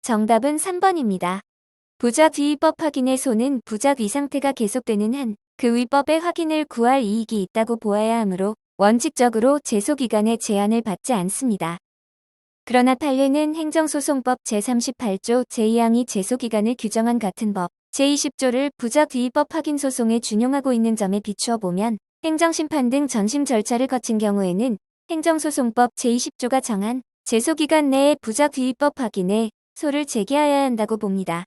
정답은 3번입니다. 부작 위법 확인의 소는 부작 위상태가 계속되는 한 그 위법의 확인을 구할 이익이 있다고 보아야 하므로 원칙적으로 제소기간에 제한을 받지 않습니다. 그러나 판례는 행정소송법 제38조 제2항이 제소기간을 규정한 같은 법 제20조를 부작 위법 확인 소송에 준용하고 있는 점에 비추어 보면 행정심판 등 전심 절차를 거친 경우에는 행정소송법 제20조가 정한 제소기간 내에 부작 위법 확인에 소를 제기하여야 한다고 봅니다.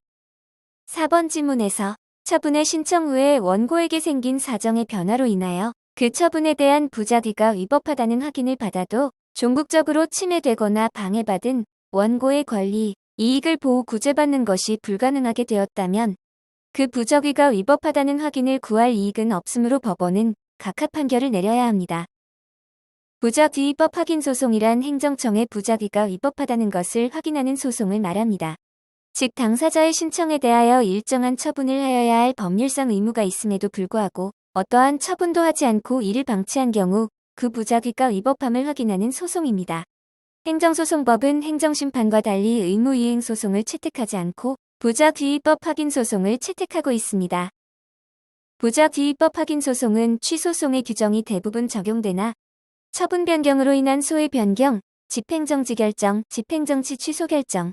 4번 지문에서 처분의 신청 후에 원고에게 생긴 사정의 변화로 인하여 그 처분에 대한 부작위가 위법하다는 확인을 받아도 종국적으로 침해되거나 방해받은 원고의 권리, 이익을 보호 구제받는 것이 불가능하게 되었다면 그 부작위가 위법하다는 확인을 구할 이익은 없으므로 법원은 각하 판결을 내려야 합니다. 부작 위법 확인 소송이란 행정청의 부작위가 위법하다는 것을 확인하는 소송을 말합니다. 즉 당사자의 신청에 대하여 일정한 처분을 하여야 할 법률상 의무가 있음에도 불구하고 어떠한 처분도 하지 않고 이를 방치한 경우 그 부작위가 위법함을 확인하는 소송입니다. 행정소송법은 행정심판과 달리 의무이행 소송을 채택하지 않고 부작 위법 확인 소송을 채택하고 있습니다. 부작 위법 확인 소송은 취소송의 규정이 대부분 적용되나 처분 변경으로 인한 소의 변경, 집행정지 결정, 집행정지 취소 결정,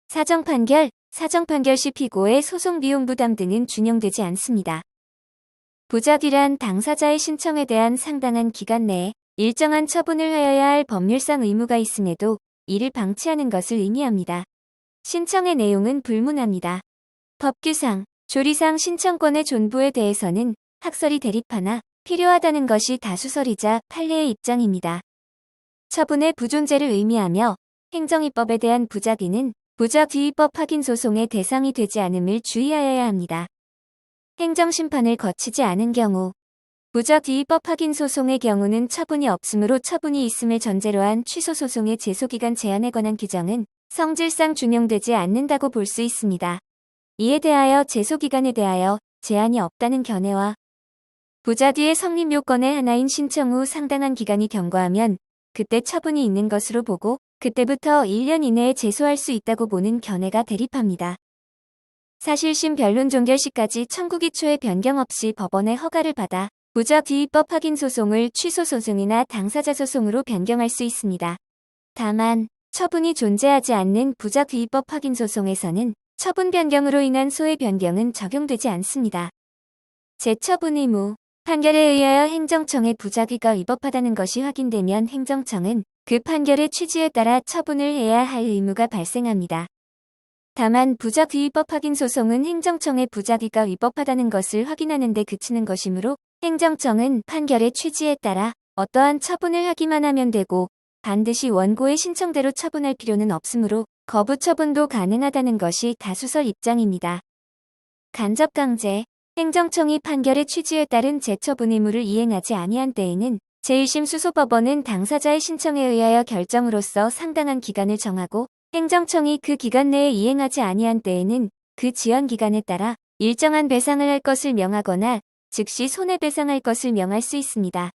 사정판결, 사정판결 시 피고의 소송 비용 부담 등은 준용되지 않습니다. 부작위란 당사자의 신청에 대한 상당한 기간 내에 일정한 처분을 하여야 할 법률상 의무가 있음에도 이를 방치하는 것을 의미합니다. 신청의 내용은 불문합니다. 법규상, 조리상 신청권의 존부에 대해서는 학설이 대립하나 필요하다는 것이 다수설이자 판례의 입장입니다. 처분의 부존재를 의미하며 행정입법에 대한 부작위는 부작 위법 확인 소송의 대상이 되지 않음을 주의하여야 합니다. 행정심판을 거치지 않은 경우 부작 위법 확인 소송의 경우는 처분이 없으므로 처분이 있음을 전제로 한 취소소송의 제소기간 제한에 관한 규정은 성질상 준용되지 않는다고 볼 수 있습니다. 이에 대하여 제소기간에 대하여 제한이 없다는 견해와 부작위의 성립 요건의 하나인 신청 후 상당한 기간이 경과하면 그때 처분이 있는 것으로 보고 그때부터 1년 이내에 제소할 수 있다고 보는 견해가 대립합니다. 사실심 변론 종결 시까지 청구기초의 변경 없이 법원의 허가를 받아 부작 위법 확인 소송을 취소소송이나 당사자 소송으로 변경할 수 있습니다. 다만 처분이 존재하지 않는 부작 위법 확인 소송에서는 처분 변경으로 인한 소의 변경은 적용되지 않습니다. 재처분 의무 판결에 의하여 행정청의 부작위가 위법하다는 것이 확인되면 행정청은 그 판결의 취지에 따라 처분을 해야 할 의무가 발생합니다. 다만 부작 위법 확인 소송은 행정청의 부작위가 위법하다는 것을 확인하는 데 그치는 것이므로 행정청은 판결의 취지에 따라 어떠한 처분을 하기만 하면 되고 반드시 원고의 신청대로 처분할 필요는 없으므로 거부 처분도 가능하다는 것이 다수설 입장입니다. 간접강제 행정청이 판결의 취지에 따른 재처분 의무를 이행하지 아니한 때에는 제1심 수소법원은 당사자의 신청에 의하여 결정으로써 상당한 기간을 정하고 행정청이 그 기간 내에 이행하지 아니한 때에는 그 지연 기간에 따라 일정한 배상을 할 것을 명하거나 즉시 손해배상할 것을 명할 수 있습니다.